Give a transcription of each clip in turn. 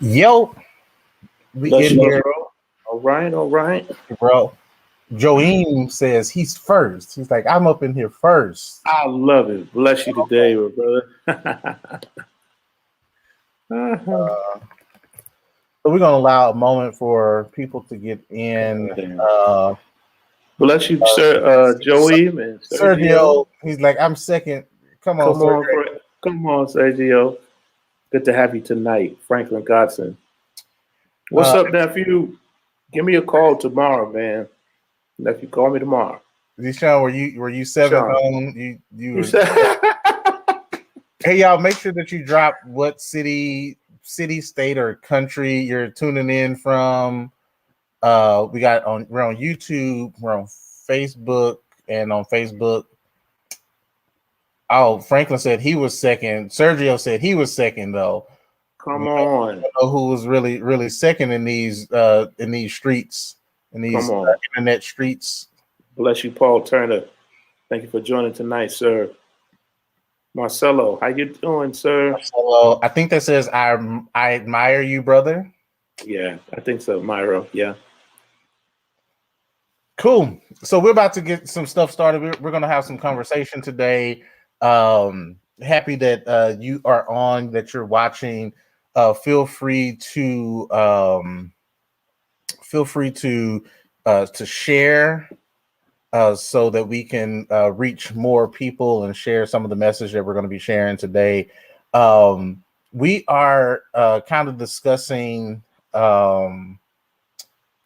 Yo, we Bless in you, here, bro. All right, all right. bro. Joeem says he's first. He's like, I'm up in here first. I love it. Bless you today, my brother. Uh-huh. So we're gonna allow a moment for people to get in. Damn. Bless you, Uh, sir, Joey and Sergio. Sergio, he's like, I'm second. Come on, Come Sergio. on, come on, Sergio. Good to have you tonight, Franklin Godson. What's Uh, up, nephew? Give me a call tomorrow, man. Nephew, call me tomorrow. Deshaun, were you seventh Sean, on? You you were. said Hey, y'all, make sure that you drop what city, state, or country you're tuning in from. We're on YouTube, we're on Facebook, and on Facebook. Oh, Franklin said he was second. Sergio said he was second though. come I on. don't know who was really second in these streets, in Come these on. internet streets. Bless you, Paul Turner. Thank you for joining tonight, sir. Marcelo, how you doing, sir? So I think that says I admire you, brother. Yeah, I think so, Myro. Yeah. Cool. So we're about to get some stuff started. We're going to have some conversation today. Happy that you are on, that you're watching. Feel free to share so that we can reach more people and share some of the message that we're going to be sharing today. We are kind of discussing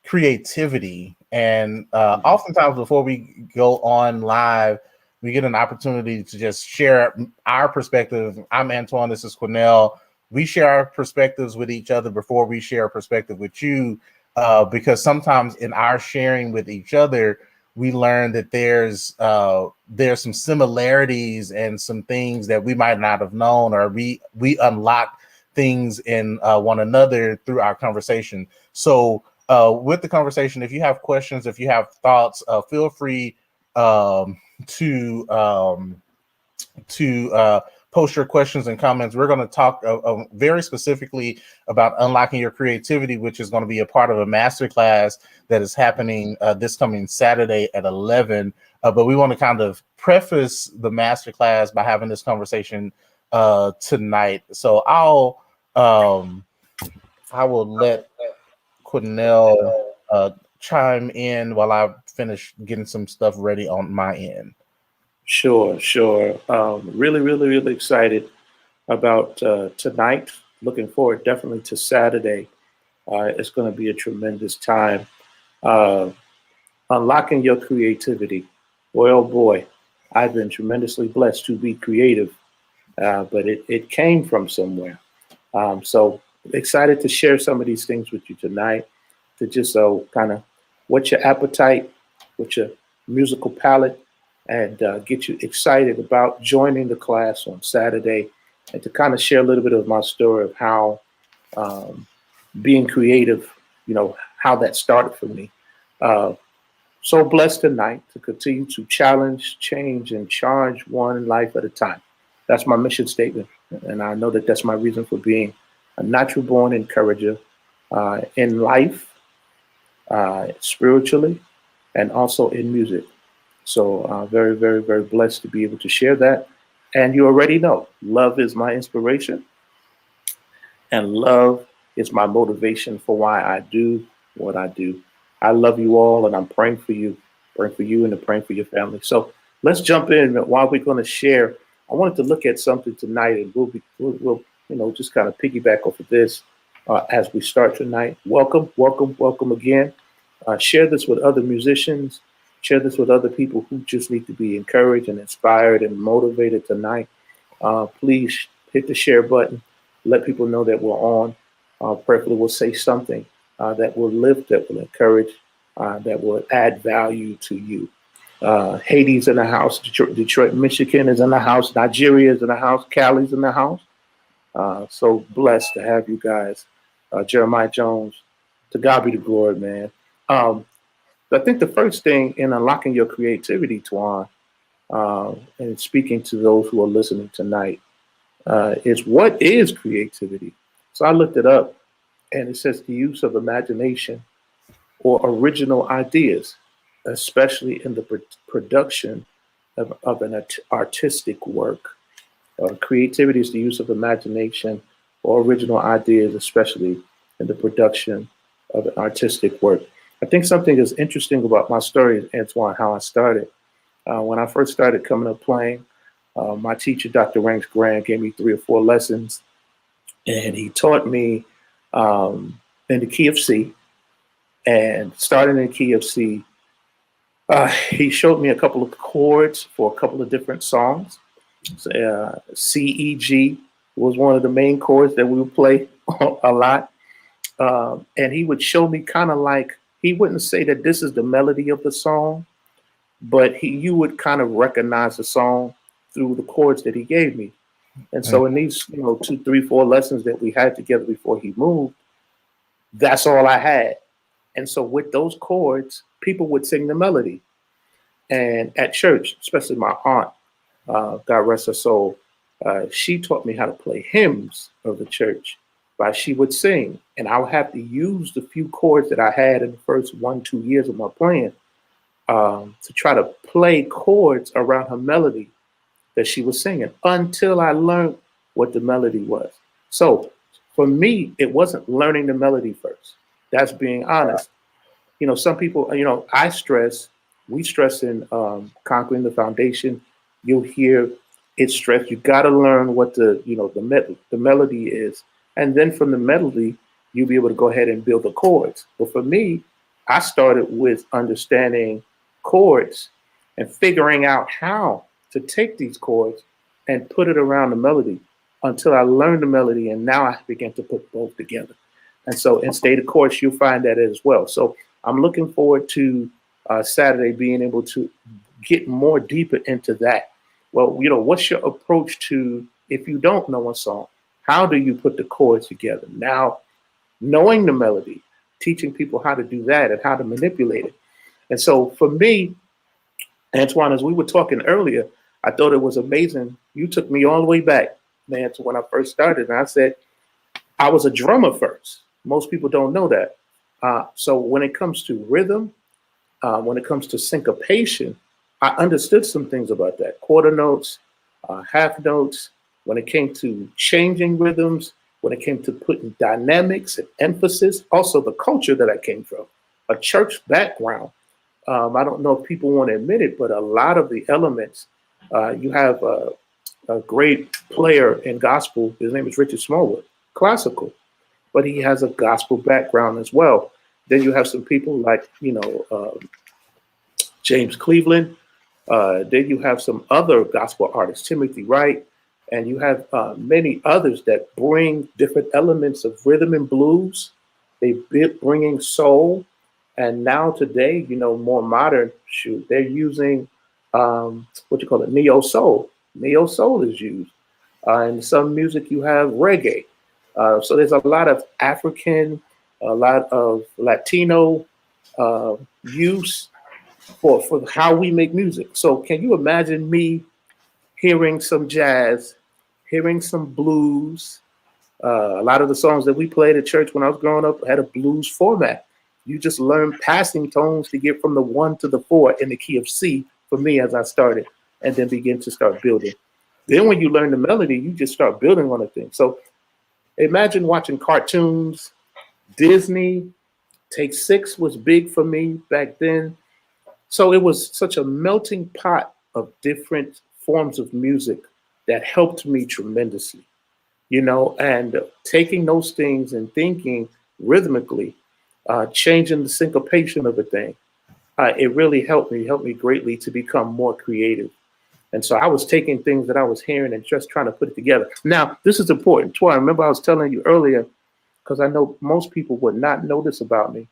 creativity, and oftentimes before we go on live, we get an opportunity to just share our perspective. I'm Antoine, this is Quinnell. We share our perspectives with each other before we share a perspective with you, because sometimes in our sharing with each other, we learn that there's some similarities and some things that we might not have known, or we unlock things in one another through our conversation. So with the conversation, if you have questions, if you have thoughts, feel free to post your questions and comments. We're going to talk very specifically about unlocking your creativity, which is going to be a part of a masterclass that is happening this coming Saturday at 11. But we want to kind of preface the masterclass by having this conversation tonight. So I will let Quinnell chime in while I finish getting some stuff ready on my end. Sure, sure. Really excited about tonight. Looking forward definitely to Saturday. It's going to be a tremendous time. Uh, Unlocking your creativity. Boy, oh boy, I've been tremendously blessed to be creative, but it came from somewhere. So excited to share some of these things with you tonight, to just kind of whet your appetite, whet your musical palate, and get you excited about joining the class on Saturday, and to kind of share a little bit of my story of how um, being creative, how that started for me. Uh, so blessed tonight to continue to challenge, change, and charge one life at a time. That's my mission statement. And I know that that's my reason for being a natural born encourager in life, spiritually, and also in music. So very blessed to be able to share that. And you already know, love is my inspiration, and love is my motivation for why I do what I do. I love you all, and I'm praying for you, and praying for your family. So let's jump in. While we're going to share, I wanted to look at something tonight, and we'll just kind of piggyback off of this as we start tonight. Welcome again. Share this with other musicians. Share this with other people who just need to be encouraged and inspired and motivated tonight. Please hit the share button. Let people know that we're on. Preferably, we'll say something that will lift, that will encourage, that will add value to you. Haiti's in the house. Detroit, Michigan is in the house. Nigeria is in the house. Cali's in the house. So blessed to have you guys. Jeremiah Jones, to God be the glory, man. I think the first thing in unlocking your creativity, Tuan, and speaking to those who are listening tonight, is what is creativity? So I looked it up. and it says the use of imagination or original ideas, especially in the production of an artistic work. Creativity is the use of imagination or original ideas, especially in the production of an artistic work. I think something is interesting about my story, Antoine, how I started. When I first started coming up playing, my teacher, Dr. Ranks Grant, gave me 3 or 4 lessons, and he taught me in the key of C. And starting in the key of C, he showed me a couple of chords for a couple of different songs. C, E, G was one of the main chords that we would play a lot. And he would show me kind of like, he wouldn't say that this is the melody of the song, but you would kind of recognize the song through the chords that he gave me. And so in these, 2, 3, 4 lessons that we had together before he moved, that's all I had. And so with those chords, people would sing the melody. And at church, especially my aunt, God rest her soul, she taught me how to play hymns of the church. But she would sing, and I would have to use the few chords that I had in the first 1, 2 years of my playing to try to play chords around her melody that she was singing until I learned what the melody was. So for me, it wasn't learning the melody first. That's being honest. Some people, we stress in Conquering the Foundation. You'll hear it stressed. You got to learn what the melody is. And then from the melody, you'll be able to go ahead and build the chords. But for me, I started with understanding chords and figuring out how to take these chords and put it around the melody until I learned the melody. And now I began to put both together. And so in State of Course, you'll find that as well. So I'm looking forward to Saturday being able to get more deeper into that. Well, what's your approach to, if you don't know a song, how do you put the chords together? Now, knowing the melody, teaching people how to do that and how to manipulate it. And so for me, Antoine, as we were talking earlier, I thought it was amazing. You took me all the way back, man, to when I first started. And I said, I was a drummer first. Most people don't know that. So when it comes to rhythm, when it comes to syncopation, I understood some things about that. Quarter notes, half notes, when it came to changing rhythms, when it came to putting dynamics and emphasis, also the culture that I came from, a church background. I don't know if people want to admit it, but a lot of the elements, you have a great player in gospel. His name is Richard Smallwood, classical, but he has a gospel background as well. Then you have some people like, James Cleveland. Then you have some other gospel artists, Timothy Wright, and you have many others that bring different elements of rhythm and blues. They bringing soul, and now today, more modern. They're using neo soul. Neo soul is used. In some music, you have reggae. So there's a lot of African, a lot of Latino use for how we make music. So can you imagine me hearing some jazz, hearing some blues? A lot of the songs that we played at church when I was growing up had a blues format. You just learn passing tones to get from the 1 to the 4 in the key of C for me as I started, and then begin to start building. Then when you learn the melody, you just start building on a thing. So imagine watching cartoons. Disney, Take 6 was big for me back then. So it was such a melting pot of different forms of music that helped me tremendously, and taking those things and thinking rhythmically, changing the syncopation of a thing. It really helped me greatly to become more creative. And so I was taking things that I was hearing and just trying to put it together. Now, this is important. Troy, remember I was telling you earlier, because I know most people would not know this about me.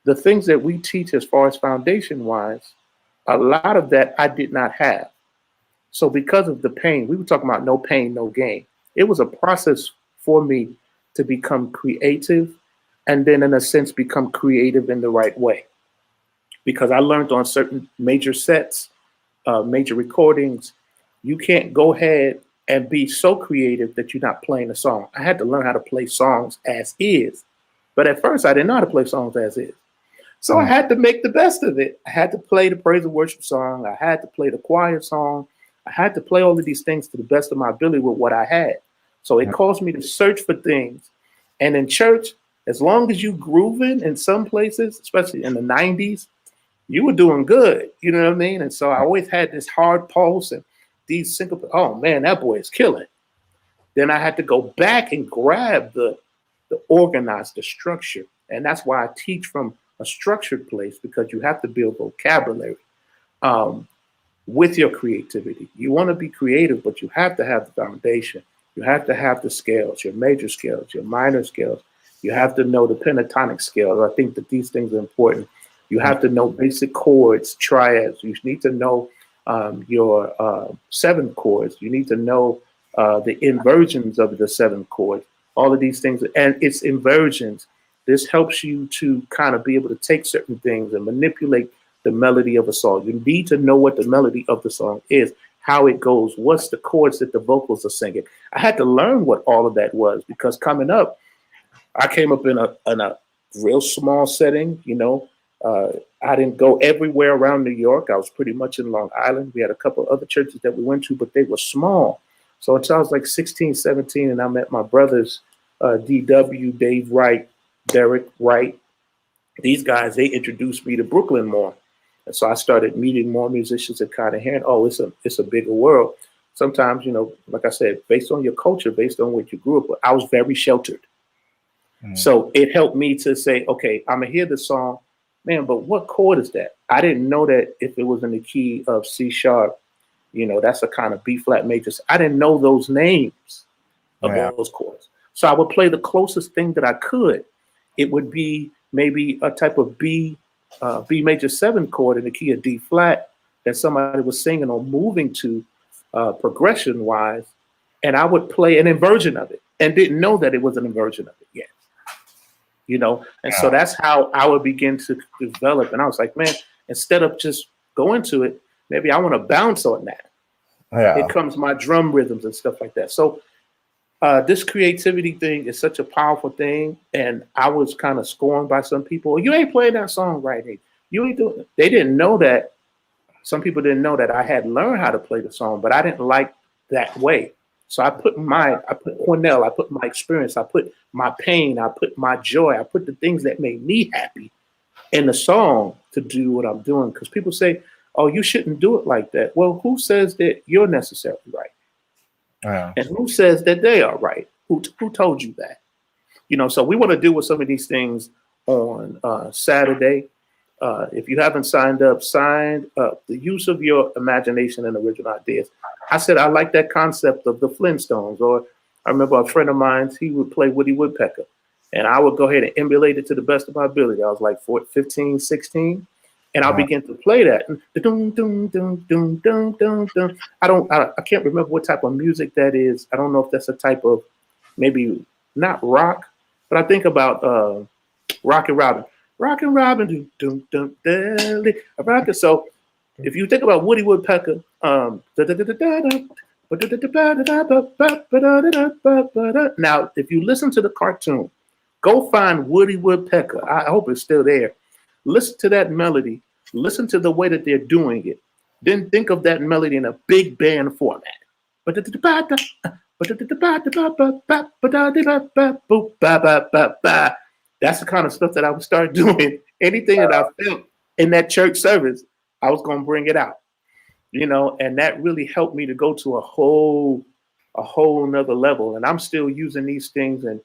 The things that we teach as far as foundation-wise, a lot of that I did not have. So because of the pain, we were talking about no pain, no gain. It was a process for me to become creative and then, in a sense, become creative in the right way. Because I learned on certain major sets, major recordings, you can't go ahead and be so creative that you're not playing a song. I had to learn how to play songs as is. But at first, I didn't know how to play songs as is. So I had to make the best of it. I had to play the praise and worship song. I had to play the choir song. I had to play all of these things to the best of my ability with what I had. So it caused me to search for things. And in church, as long as you grooving in some places, especially in the 90s, you were doing good. You know what I mean? And so I always had this hard pulse and these syncope. Oh man, that boy is killing. Then I had to go back and grab the organized, the structure. And that's why I teach from a structured place, because you have to build vocabulary with your creativity. You want to be creative, but you have to have the foundation. You have to have the scales, your major scales, your minor scales. You have to know the pentatonic scales. I think that these things are important. You have to know basic chords, triads. You need to know your 7 chords. You need to know the inversions of the 7 chords. All of these things, and it's inversions. This helps you to kind of be able to take certain things and manipulate the melody of a song. You need to know what the melody of the song is, how it goes, what's the chords that the vocals are singing. I had to learn what all of that was, because coming up, I came up in a real small setting. You know, I didn't go everywhere around New York. I was pretty much in Long Island. We had a couple other churches that we went to, but they were small. So until I was like 16, 17, and I met my brothers, DW, Dave Wright, Derek Wright. These guys, they introduced me to Brooklyn more. And so I started meeting more musicians and kind of hearing, oh, it's a bigger world. Sometimes, you know, like I said, based on your culture, based on what you grew up with, I was very sheltered. So it helped me to say, okay, I'm going to hear the song, man, but what chord is that? I didn't know that if it was in the key of C sharp, you know, that's a kind of B flat major. I didn't know those names of those chords. So I would play the closest thing that I could. It would be maybe a type of B major 7 chord in the key of D flat that somebody was singing or moving to progression wise. And I would play an inversion of it and didn't know that it was an inversion of it yet. You know, and so that's how I would begin to develop. And I was like, man, instead of just going to it, maybe I want to bounce on that. It comes my drum rhythms and stuff like that. So this creativity thing is such a powerful thing. And I was kind of scorned by some people. You ain't playing that song right. You ain't doing it. They didn't know that. Some people didn't know that I had learned how to play the song, but I didn't like that way. So I put Cornell, I put my experience, I put my pain, I put my joy, I put the things that made me happy in the song to do what I'm doing. Because people say, oh, you shouldn't do it like that. Well, who says that you're necessarily right? And who says that they are right? Who told you that? You know, so we want to deal with some of these things on Saturday. If you haven't signed up, sign up. The use of your imagination and original ideas. I said, I like that concept of the Flintstones. Or I remember a friend of mine, he would play Woody Woodpecker. And I would go ahead and emulate it to the best of my ability. I was like 15, 16. And I'll begin to play that. I can't remember what type of music that is. I don't know if that's a type of, maybe not rock, but I think about Rocket Robin. Rockin' Robin, so if you think about Woody Woodpecker, now if you listen to the cartoon, go find Woody Woodpecker. I hope it's still there. Listen to that melody. Listen to the way that they're doing it. Then think of that melody in a big band format. That's the kind of stuff that I would start doing. Anything that I felt in that church service, I was going to bring it out, you know, and that really helped me to go to a whole nother level. And I'm still using these things and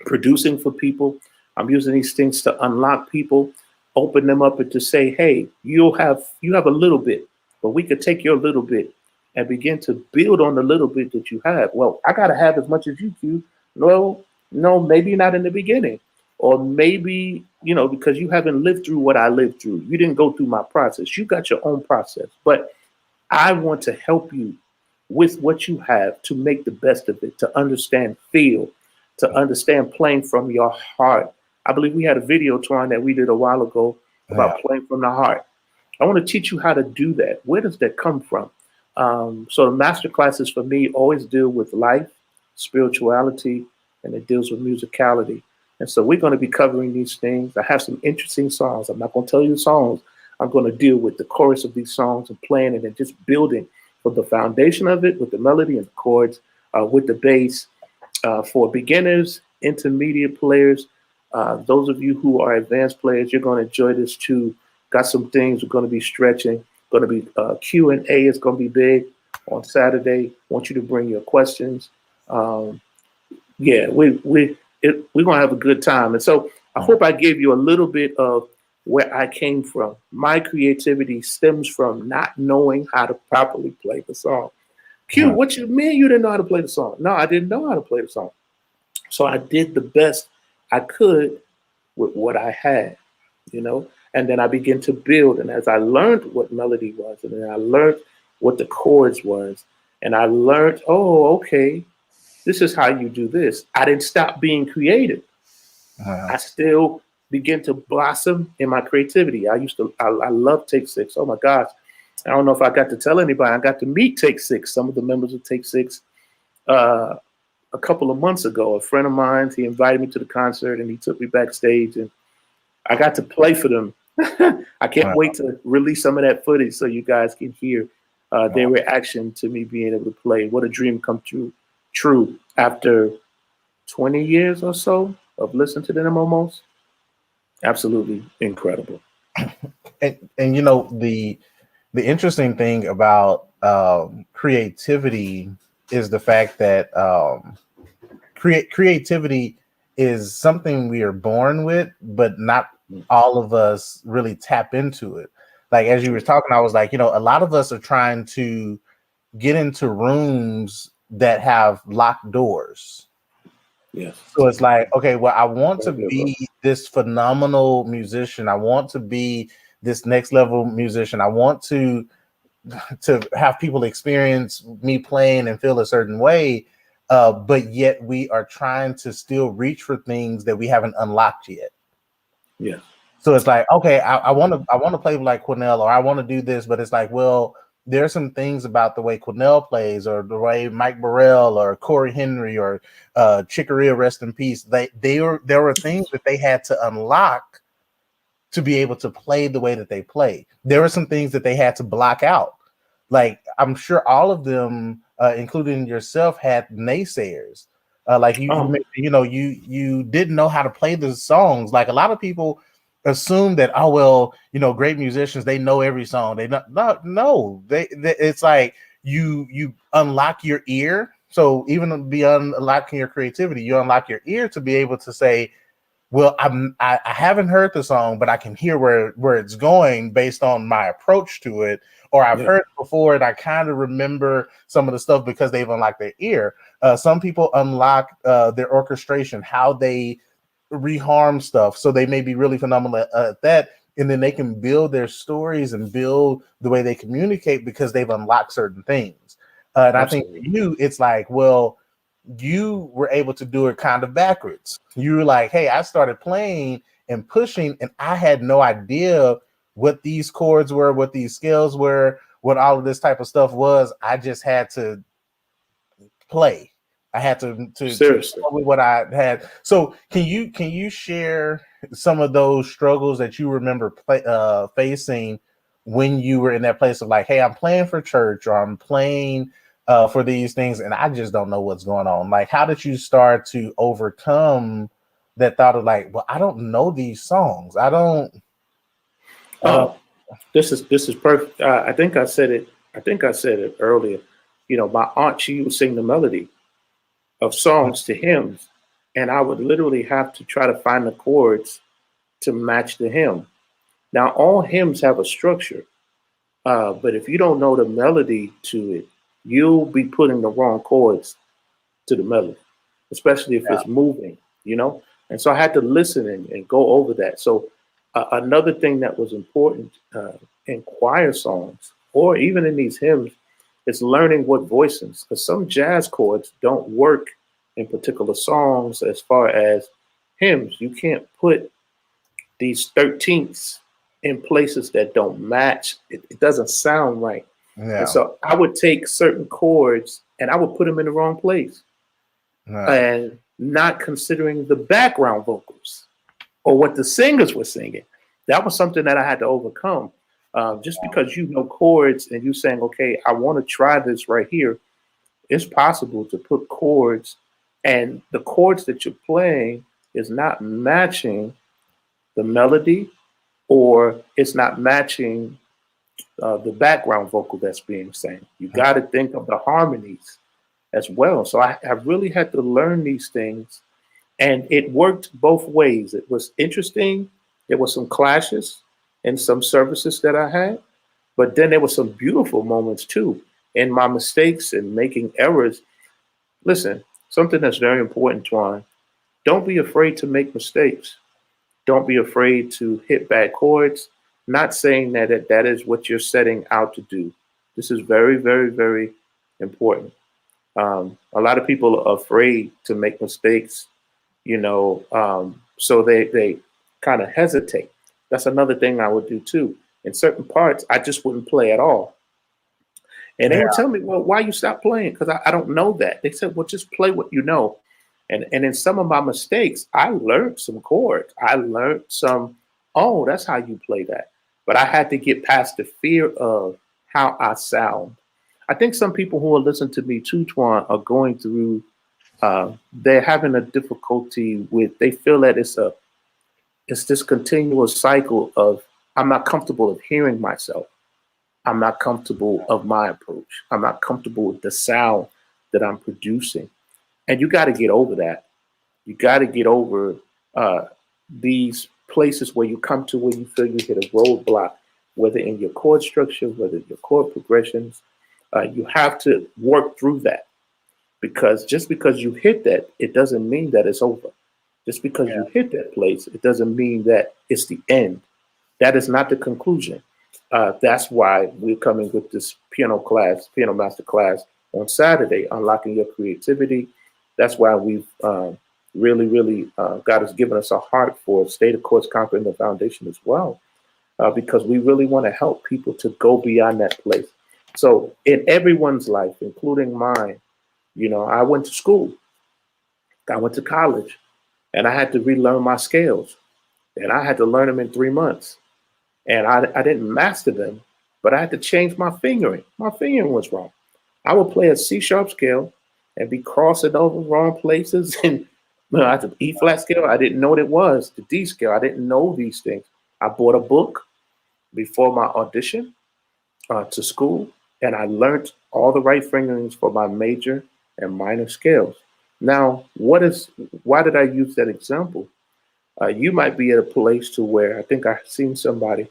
producing for people. I'm using these things to unlock people, open them up, and to say, hey, you have a little bit, but we could take your little bit and begin to build on the little bit that you have. Well, I got to have as much as you do. No, maybe not in the beginning. Or maybe, you know, because you haven't lived through what I lived through. You didn't go through my process. You got your own process. But I want to help you with what you have to make the best of it, to understand feel, to understand playing from your heart. I believe we had a video, Twan, that we did a while ago about playing from the heart. I want to teach you how to do that. Where does that come from? So the master classes for me always deal with life, spirituality, and it deals with musicality. And so we're going to be covering these things. I have some interesting songs. I'm not going to tell you the songs. I'm going to deal with the chorus of these songs and playing it and just building from the foundation of it with the melody and the chords, with the bass, for beginners, intermediate players. Those of you who are advanced players, you're going to enjoy this too. Got some things we're going to be stretching. Going to be Q&A is going to be big on Saturday. Want you to bring your questions. Yeah, we're going to have a good time. And so I hope I gave you a little bit of where I came from. My creativity stems from not knowing how to properly play the song. Q, what you mean you didn't know how to play the song? No, I didn't know how to play the song. So I did the best I could with what I had, and then I began to build. And as I learned what melody was, and then I learned what the chords was, and I learned, oh, okay, this is how you do this. I didn't stop being creative. I still began to blossom in my creativity. I love Take Six. Oh my gosh. I don't know if I got to tell anybody. I got to meet Take Six, some of the members of Take Six, a couple of months ago. A friend of mine, he invited me to the concert and he took me backstage and I got to play for them. I can't wait to release some of that footage so you guys can hear their reaction to me being able to play. What a dream come true after 20 years or so of listening to them almost. Absolutely incredible. And the interesting thing about creativity is the fact that creativity is something we are born with, but not all of us really tap into it. Like, as you were talking, I was like, a lot of us are trying to get into rooms that have locked doors. Yes. So it's like, okay, well, I want to be this phenomenal musician. I want to be this next level musician. I want to have people experience me playing and feel a certain way. But yet we are trying to still reach for things that we haven't unlocked yet. Yeah. So it's like, okay, I want to play like Cornell, or I want to do this, but it's like, well, there are some things about the way Cornell plays, or the way Mike Burrell or Corey Henry or Chicoria, rest in peace. There were things that they had to unlock to be able to play the way that they play. There were some things that they had to block out. Like, I'm sure all of them, including yourself, had naysayers. Like you didn't know how to play the songs. Like, a lot of people assume that, oh, well, great musicians, they know every song. They no, it's like you unlock your ear. So even beyond unlocking your creativity, you unlock your ear to be able to say, well, I haven't heard the song, but I can hear where it's going based on my approach to it, or I've heard it before and I kind of remember some of the stuff because they've unlocked their ear. Some people unlock their orchestration, how they reharm stuff, so they may be really phenomenal at that, and then they can build their stories and build the way they communicate because they've unlocked certain things. And I think for you, it's like, well, you were able to do it kind of backwards. You were like, hey, I started playing and pushing, and I had no idea what these chords were, what these scales were, what all of this type of stuff was. I just had to play. I had to with what I had. So can you share some of those struggles that you remember facing when you were in that place of like, hey, I'm playing for church, or I'm playing for these things, and I just don't know what's going on? Like, how did you start to overcome that thought of like, well, I don't know these songs. I don't. This is perfect. I think I said it earlier. My aunt, she would sing the melody of songs to hymns, and I would literally have to try to find the chords to match the hymn. Now, all hymns have a structure, but if you don't know the melody to it, you'll be putting the wrong chords to the melody, especially if it's moving, And so I had to listen and go over that. So another thing that was important in choir songs, or even in these hymns, is learning what voicings, because some jazz chords don't work in particular songs. As far as hymns, you can't put these 13ths in places that don't match. It doesn't sound right. And so I would take certain chords and I would put them in the wrong place. And not considering the background vocals or what the singers were singing. That was something that I had to overcome. Just because you know chords and you saying, okay, I want to try this right here, it's possible to put chords and the chords that you're playing is not matching the melody or it's not matching the background vocal that's being sang. You got to think of the harmonies as well. So I really had to learn these things, and it worked both ways. It was interesting. There were some clashes in some services that I had, but then there were some beautiful moments too. In my mistakes and making errors, listen, something that's very important, Twan, don't be afraid to make mistakes. Don't be afraid to hit bad chords. Not saying that is what you're setting out to do. This is very, very, very important. A lot of people are afraid to make mistakes, so they kind of hesitate. That's another thing I would do too. In certain parts, I just wouldn't play at all. And they Yeah. would tell me, well, why you stop playing? Because I don't know that. They said, well, just play what you know. And in some of my mistakes, I learned some chords. I learned some, oh, that's how you play that. But I had to get past the fear of how I sound. I think some people who will listen to me too, Twan, are going through, they're having a difficulty with, they feel that it's this continuous cycle of, I'm not comfortable of hearing myself. I'm not comfortable of my approach. I'm not comfortable with the sound that I'm producing. And you got to get over that. You got to get over these places where you come to where you feel you hit a roadblock, whether in your chord structure, whether your chord progressions. You have to work through that, because just because you hit that, it doesn't mean that it's over. Just because you hit that place, it doesn't mean that it's the end. That is not the conclusion. That's why we're coming with this piano master class on Saturday, unlocking your creativity. That's why we've really, God has given us a heart for State of Course Conquering the Foundation as well, because we really want to help people to go beyond that place. So in everyone's life, including mine, I went to school, I went to college, and I had to relearn my scales, and I had to learn them in 3 months. And I didn't master them, but I had to change my fingering. My fingering was wrong. I would play a C sharp scale and be crossing over wrong places. And I had the E flat scale, I didn't know what it was. The D scale, I didn't know these things. I bought a book before my audition to school, and I learned all the right fingerings for my major and minor scales. Now, why did I use that example? You might be at a place to where I think I've seen somebody,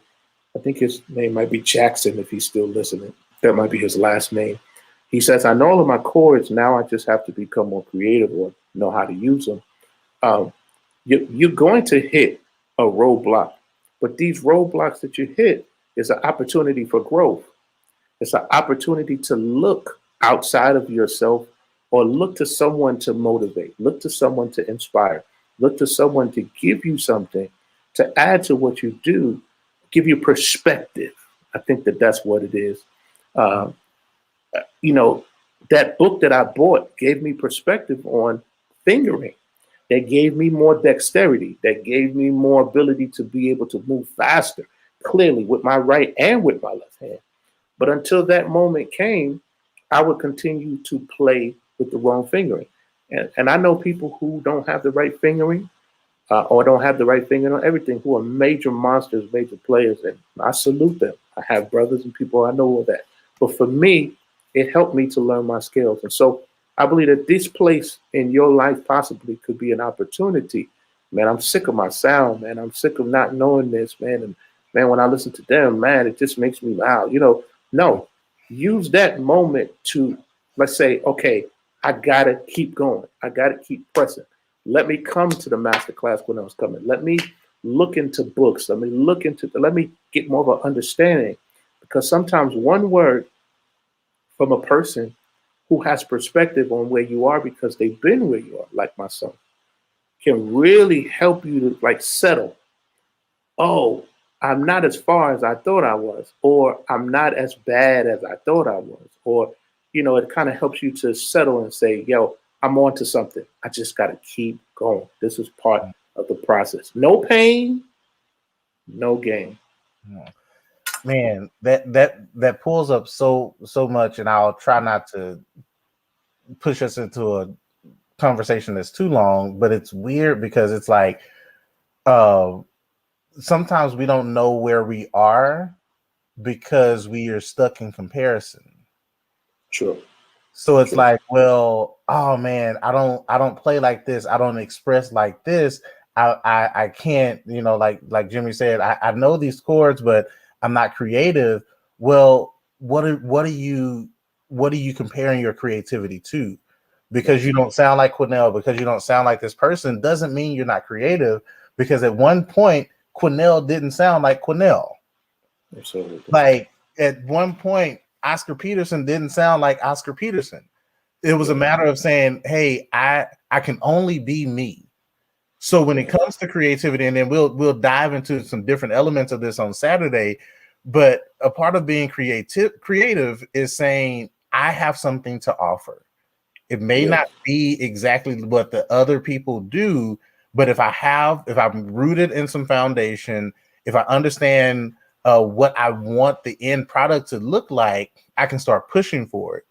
I think his name might be Jackson if he's still listening. That might be his last name. He says, I know all of my chords, now I just have to become more creative or know how to use them. You're going to hit a roadblock, but these roadblocks that you hit is an opportunity for growth. It's an opportunity to look outside of yourself or look to someone to motivate, look to someone to inspire, look to someone to give you something to add to what you do, give you perspective. I think that's what it is. Uh, that book that I bought gave me perspective on fingering. That gave me more dexterity. That gave me more ability to be able to move faster, clearly with my right and with my left hand. But until that moment came, I would continue to play with the wrong fingering. And I know people who don't have the right fingering or don't have the right fingering on everything, who are major monsters, major players, and I salute them. I have brothers and people I know all that. But for me, it helped me to learn my skills. And so I believe that this place in your life possibly could be an opportunity. Man, I'm sick of my sound, man. I'm sick of not knowing this, man. And man, when I listen to them, man, it just makes me loud. No, use that moment to, let's say, okay, I gotta keep going. I gotta keep pressing. Let me come to the master class when I was coming. Let me look into books. Let me get more of an understanding. Because sometimes one word from a person who has perspective on where you are because they've been where you are, like my son, can really help you to like settle. Oh, I'm not as far as I thought I was, or I'm not as bad as I thought I was, or it kind of helps you to settle and say, yo, I'm on to something. I just got to keep going. This is part of the process. No pain, no gain. Man, that pulls up so much, and I'll try not to push us into a conversation that's too long, but it's weird because it's like sometimes we don't know where we are because we are stuck in comparison. Sure. So it's like, well, oh man, I don't play like this. I don't express like this. I can't, like Jimmy said, I know these chords, but I'm not creative. Well, what are you comparing your creativity to? Because you don't sound like Quinnell, because you don't sound like this person, doesn't mean you're not creative. Because at one point, Quinnell didn't sound like Quinnell. Absolutely. Like at one point, Oscar Peterson didn't sound like Oscar Peterson. It was a matter of saying, hey, I can only be me. So when it comes to creativity, and then we'll dive into some different elements of this on Saturday, but a part of being creative is saying, I have something to offer. It may not be exactly what the other people do, but if I'm rooted in some foundation, if I understand what I want the end product to look like, I can start pushing for it.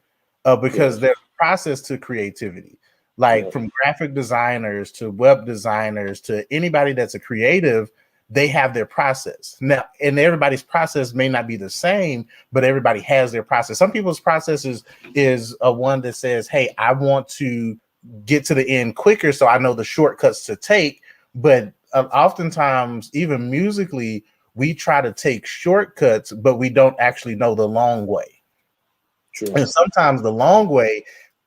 Because there's a process to creativity, like from graphic designers to web designers to anybody that's a creative, they have their process. Now, and everybody's process may not be the same, but everybody has their process. Some people's process is a one that says, hey, I want to get to the end quicker, so I know the shortcuts to take. But oftentimes, even musically, we try to take shortcuts, but we don't actually know the long way. True. And sometimes the long way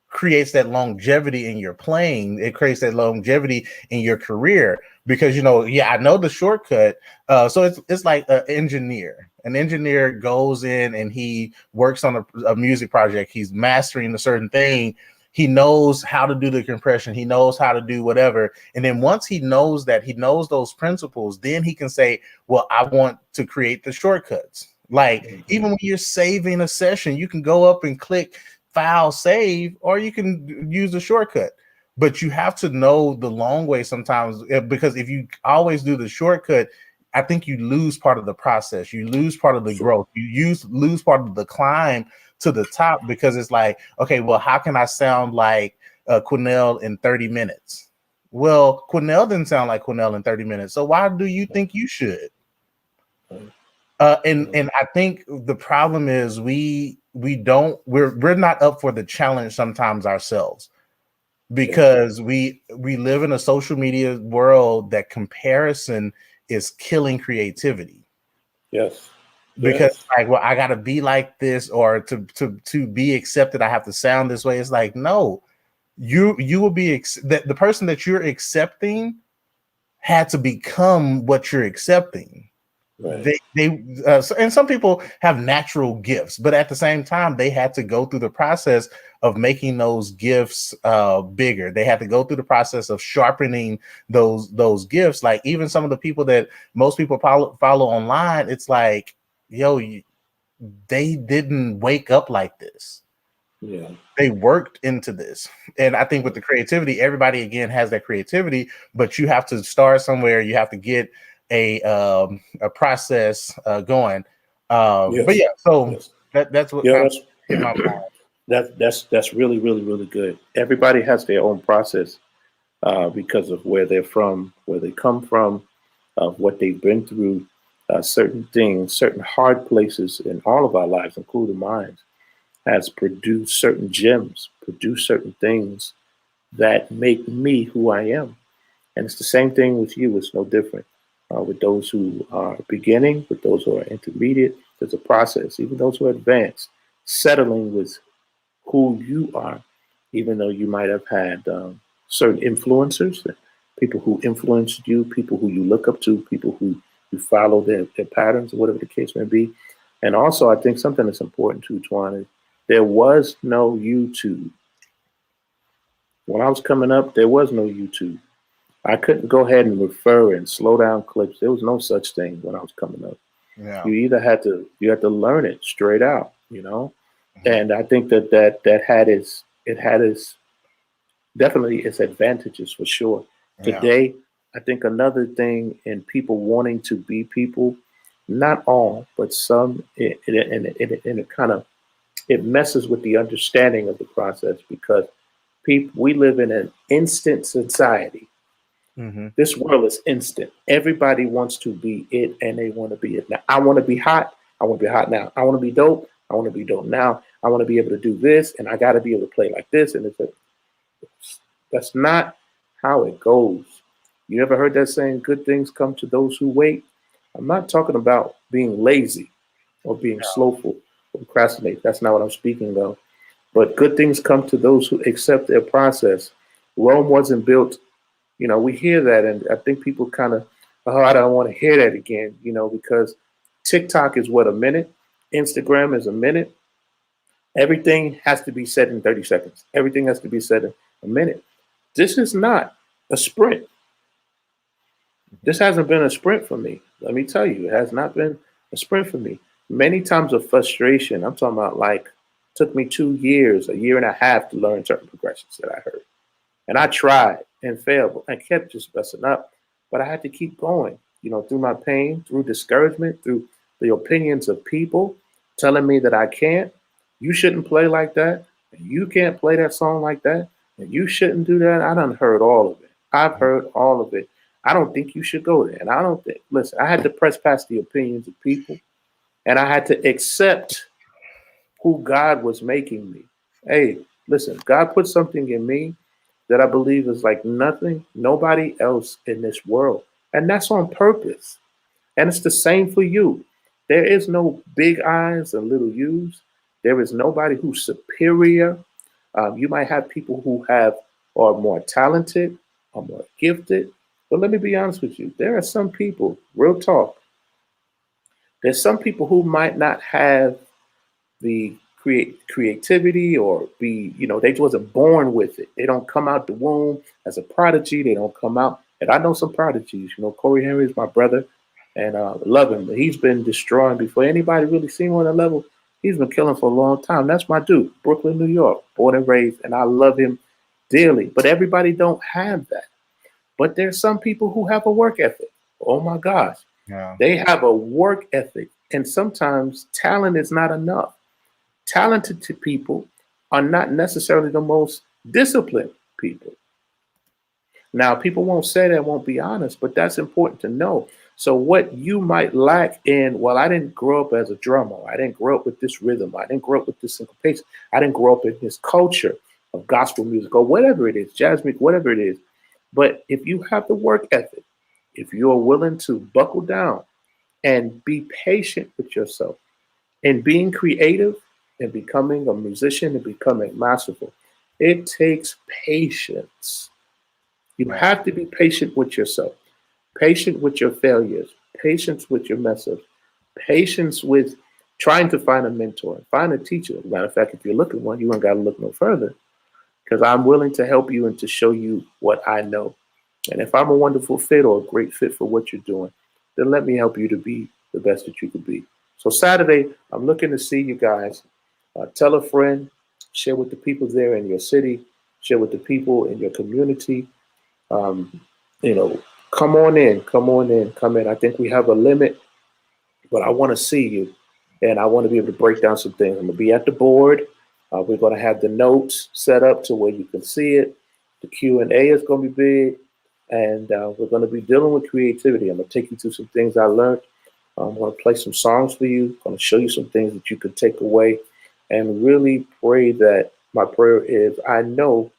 creates that longevity in your playing. It creates that longevity in your career because, I know the shortcut. So it's like an engineer. An engineer goes in and he works on a music project. He's mastering a certain thing. He knows how to do the compression. He knows how to do whatever. And then once he knows those principles, then he can say, well, I want to create the shortcuts. Like even when you're saving a session, you can go up and click file save, or you can use a shortcut. But you have to know the long way sometimes, because if you always do the shortcut, I think you lose part of the process. You lose part of the growth. You lose part of the climb to the top, because it's like, okay, well, how can I sound like Quinnell in 30 minutes? Well, Quinnell didn't sound like Quinnell in 30 minutes. So why do you think you should? And I think the problem is we're not up for the challenge sometimes ourselves, because we live in a social media world that comparison is killing creativity. Yes. Because like, well, I gotta be like this, or to be accepted, I have to sound this way. It's like, no, you will be the person that you're accepting had to become what you're accepting. Right. And some people have natural gifts, but at the same time, they had to go through the process of making those gifts bigger. They had to go through the process of sharpening those gifts. Like even some of the people that most people follow online, it's like, yo, they didn't wake up like this. Yeah, they worked into this. And I think with the creativity, everybody again has that creativity, but you have to start somewhere. You have to get a process going. But yeah, so that's what that's in my mind. That's really, really, really good. Everybody has their own process because of where they're from, where they come from, what they've been through, certain things, certain hard places in all of our lives, including mine, has produced certain gems, produced certain things that make me who I am. And it's the same thing with you. It's no different. With those who are beginning, with those who are intermediate, there's a process. Even those who are advanced, settling with who you are, even though you might have had certain influencers, people who influenced you, people who you look up to, people who you follow their patterns, or whatever the case may be. And also, I think something that's important too, Twan, is there was no YouTube. When I was coming up, there was no YouTube. I couldn't go ahead and refer and slow down clips. There was no such thing when I was coming up. Yeah. You either had to learn it straight out, Mm-hmm. And I think that had its definitely its advantages for sure. Yeah. Today, I think another thing in people wanting to be people, not all, but some, it kind of it messes with the understanding of the process because people we live in an instant society. Mm-hmm. This world is instant. Everybody wants to be it and they want to be it now. I want to be hot. I want to be hot now. I want to be dope. I want to be dope now. I want to be able to do this and I got to be able to play like this. And that's not how it goes. You ever heard that saying, good things come to those who wait? I'm not talking about being lazy or being slowful or procrastinate. That's not what I'm speaking of. But good things come to those who accept their process. Rome wasn't built, we hear that, and I think people kind of, oh, I don't want to hear that again, because TikTok is what, a minute? Instagram is a minute. Everything has to be said in 30 seconds. Everything has to be said in a minute. This is not a sprint. This hasn't been a sprint for me. Let me tell you, it has not been a sprint for me. Many times of frustration, I'm talking about like, took me 2 years, a year and a half to learn certain progressions that I heard. And I tried and failed and kept just messing up. But I had to keep going, through my pain, through discouragement, through the opinions of people telling me that I can't. You shouldn't play like that. And you can't play that song like that. And you shouldn't do that. I done heard all of it. I've heard all of it. I don't think you should go there. And I don't think, listen, I had to press past the opinions of people and I had to accept who God was making me. Hey, listen, God put something in me that I believe is like nothing, nobody else in this world. And that's on purpose. And it's the same for you. There is no big I's and little U's. There is nobody who's superior. You might have people who are more talented, are more gifted. But let me be honest with you. There are some people, real talk, there's some people who might not have the creativity or be, they just wasn't born with it. They don't come out the womb as a prodigy. They don't come out. And I know some prodigies. Corey Henry is my brother, and love him. But he's been destroying before anybody really seen him on a level. He's been killing for a long time. That's my dude, Brooklyn, New York, born and raised, and I love him dearly. But everybody don't have that. But there's some people who have a work ethic. Oh my gosh, Yeah. they have a work ethic, and sometimes talent is not enough. Talented people are not necessarily the most disciplined people. Now, people won't say that, won't be honest, but that's important to know. So, what you might lack in, well, I didn't grow up as a drummer. I didn't grow up with this rhythm. I didn't grow up with this syncopation. I didn't grow up in this culture of gospel music or whatever it is, jazz music, whatever it is. But if you have the work ethic, if you are willing to buckle down and be patient with yourself and being creative, and becoming a musician and becoming masterful, it takes patience. You have to be patient with yourself, patient with your failures, patience with your mess ups, patience with trying to find a mentor, find a teacher. Matter of fact, if you're looking one, you ain't got to look no further because I'm willing to help you and to show you what I know. And if I'm a wonderful fit or a great fit for what you're doing, then let me help you to be the best that you could be. So Saturday, I'm looking to see you guys. Tell a friend, share with the people there in your city, share with the people in your community. Um, come on in, come on in, come in. I think we have a limit, but I want to see you, and I want to be able to break down some things. I'm gonna be at the board. We're gonna have the notes set up to where you can see it. The Q&A is gonna be big, and we're gonna be dealing with creativity. I'm gonna take you through some things I learned. I'm gonna play some songs for you. I'm gonna show you some things that you can take away and really pray that my prayer is I know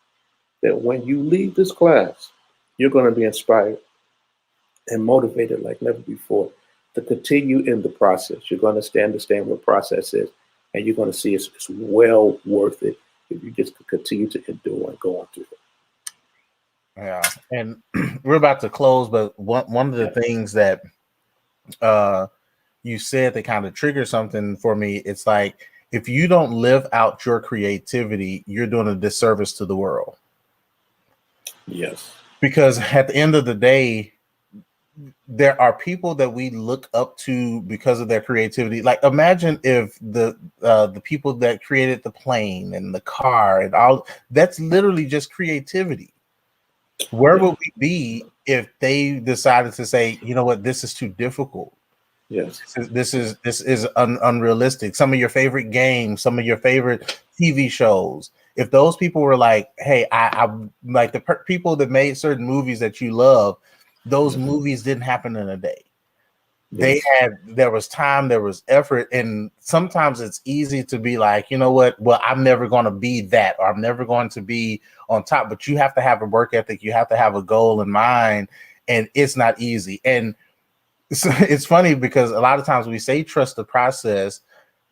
that when you leave this class, you're going to be inspired and motivated like never before to continue in the process. You're going to understand what process is, and you're going to see it's well worth it if you just continue to endure and go on through it. Yeah. And we're about to close, but one of the things that you said that kind of triggered something for me, it's like, if you don't live out your creativity, you're doing a disservice to the world. Yes. Because at the end of the day, there are people that we look up to because of their creativity. Like, imagine if the people that created the plane and the car and all, that's literally just creativity. Where Yeah. would we be if they decided to say, you know what, this is too difficult? Yes. This is unrealistic. Some of your favorite games, some of your favorite TV shows. If those people were like, "Hey, I like the people that made certain movies that you love," those Yes. movies didn't happen in a day. Yes. There was time, there was effort, and sometimes it's easy to be like, you know what? Well, I'm never going to be that, or I'm never going to be on top. But you have to have a work ethic. You have to have a goal in mind, and it's not easy. And it's funny because a lot of times we say trust the process,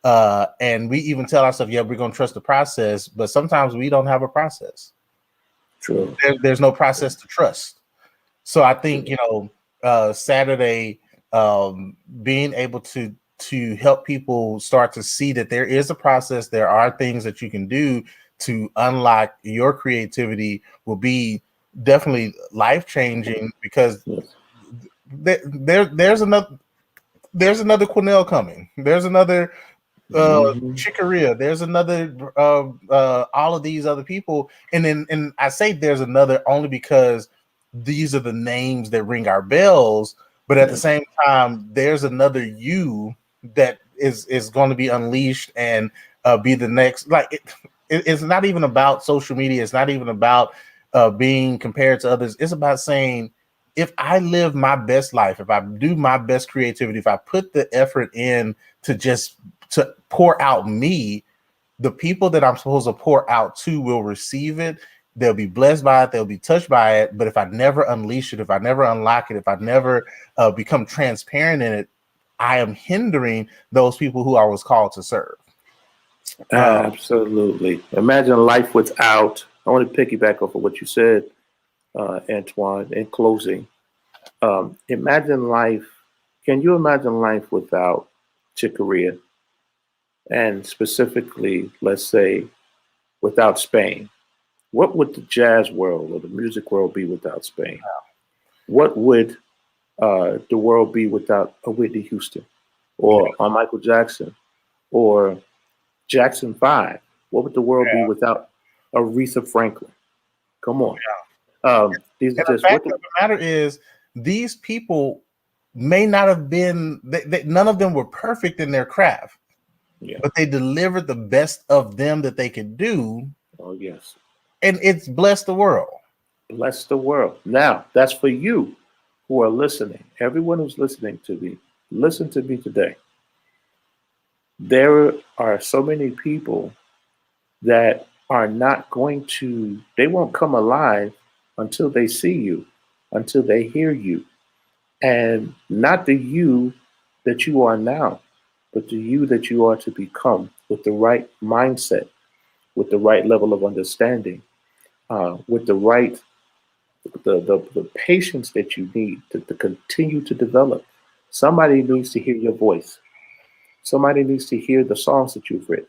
and we even tell ourselves, yeah, we're going to trust the process, but sometimes we don't have a process. True. There's no process to trust. So I think, True. Saturday, being able to help people start to see that there is a process, there are things that you can do to unlock your creativity will be definitely life changing, because Yes. there's another Quinnell coming. There's another Mm-hmm. Chicoria. There's another all of these other people, and I say there's another only because these are the names that ring our bells. But at the Yes. same time, there's another you that is going to be unleashed and be the next. Like it's not even about social media. It's not even about being compared to others. It's about saying, if I live my best life, if I do my best creativity, if I put the effort in to pour out me, the people that I'm supposed to pour out to will receive it. They'll be blessed by it. They'll be touched by it. But if I never unleash it, if I never unlock it, if I never become transparent in it, I am hindering those people who I was called to serve. Absolutely. Imagine life without. I want to piggyback off of what you said, Antoine. In closing, imagine life. Can you imagine life without Chicoria, and specifically, let's say, without Spain? What would the jazz world or the music world be without Spain? What would the world be without a Whitney Houston Yeah, or a Michael Jackson or Jackson 5? What would the world be without Aretha Franklin? Come on. These are and the just what fact of the matter is, these people may not have been. None of them were perfect in their craft, yeah. but they delivered the best of them that they could do, Oh yes. and it's blessed the world. Bless the world. Now, that's for you who are listening. Everyone who's listening to me, listen to me today. There are so many people that are not going to, they won't come alive until they see you, until they hear you. And not the you that you are now, but the you that you are to become with the right mindset, with the right level of understanding, with the right, the patience that you need to continue to develop. Somebody needs to hear your voice. Somebody needs to hear the songs that you've written.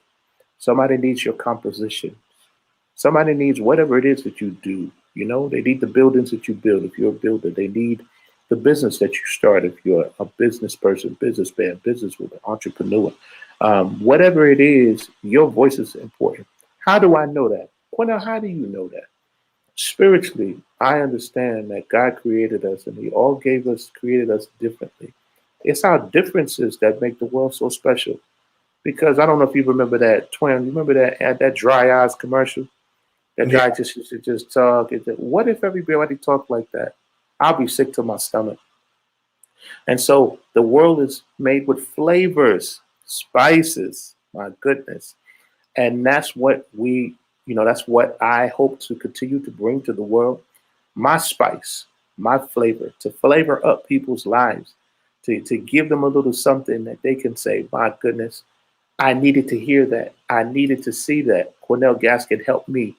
Somebody needs your composition. Somebody needs whatever it is that you do. You know, they need the buildings that you build if you're a builder. They need the business that you start if you're a business person, businessman, businesswoman, entrepreneur. Whatever it is, your voice is important. How do I know that? Well, how do you know that? Spiritually, I understand that God created us and He all created us differently. It's our differences that make the world so special. Because I don't know if you remember that twin. Remember that dry eyes commercial? That Yeah, guy just used to just talk. And what if everybody talked like that? I'll be sick to my stomach. And so the world is made with flavors, spices. My goodness. And that's what that's what I hope to continue to bring to the world. My spice, my flavor, to flavor up people's lives, to give them a little something that they can say, my goodness, I needed to hear that. I needed to see that. Cornell Gaskin helped me.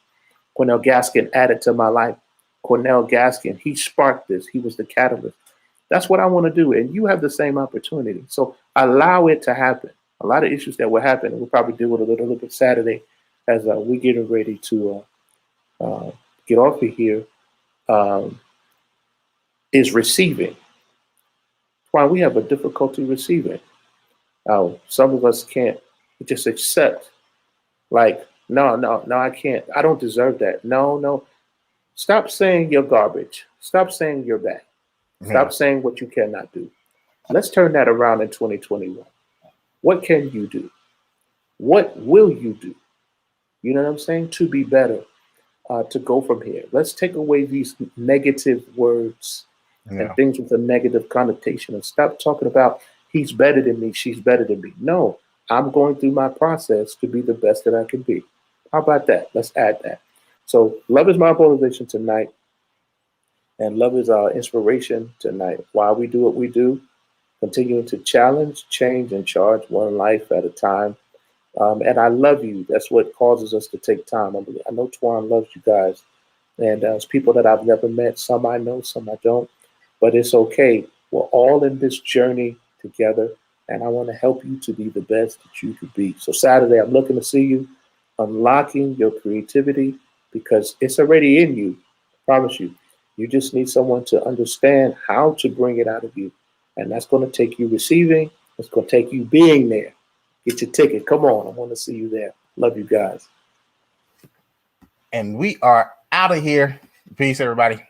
Cornell Gaskin added to my life. Cornell Gaskin, he sparked this. He was the catalyst. That's what I want to do. And you have the same opportunity. So allow it to happen. A lot of issues that will happen, and we'll probably deal with a little bit Saturday as we get ready to get off of here, um, is receiving. Why we have a difficulty receiving. Some of us can't just accept, like, no, no, no, I can't. I don't deserve that. No, no. Stop saying you're garbage. Stop saying you're bad. Mhm. Stop saying what you cannot do. Let's turn that around in 2021. What can you do? What will you do? You know what I'm saying? To be better, to go from here. Let's take away these negative words and Yeah. things with a negative connotation and stop talking about he's better than me, she's better than me. No, I'm going through my process to be the best that I can be. How about that? Let's add that. So, love is my motivation tonight, and love is our inspiration tonight. Why we do what we do, continuing to challenge, change, and charge one life at a time. And I love you. That's what causes us to take time. I know Twan loves you guys. And it's people that I've never met. Some I know, some I don't. But it's okay. We're all in this journey together. And I want to help you to be the best that you could be. So Saturday, I'm looking to see you unlocking your creativity because it's already in you. I promise you. You just need someone to understand how to bring it out of you. And that's going to take you receiving. It's going to take you being there. Get your ticket. Come on. I want to see you there. Love you guys. And we are out of here. Peace, everybody.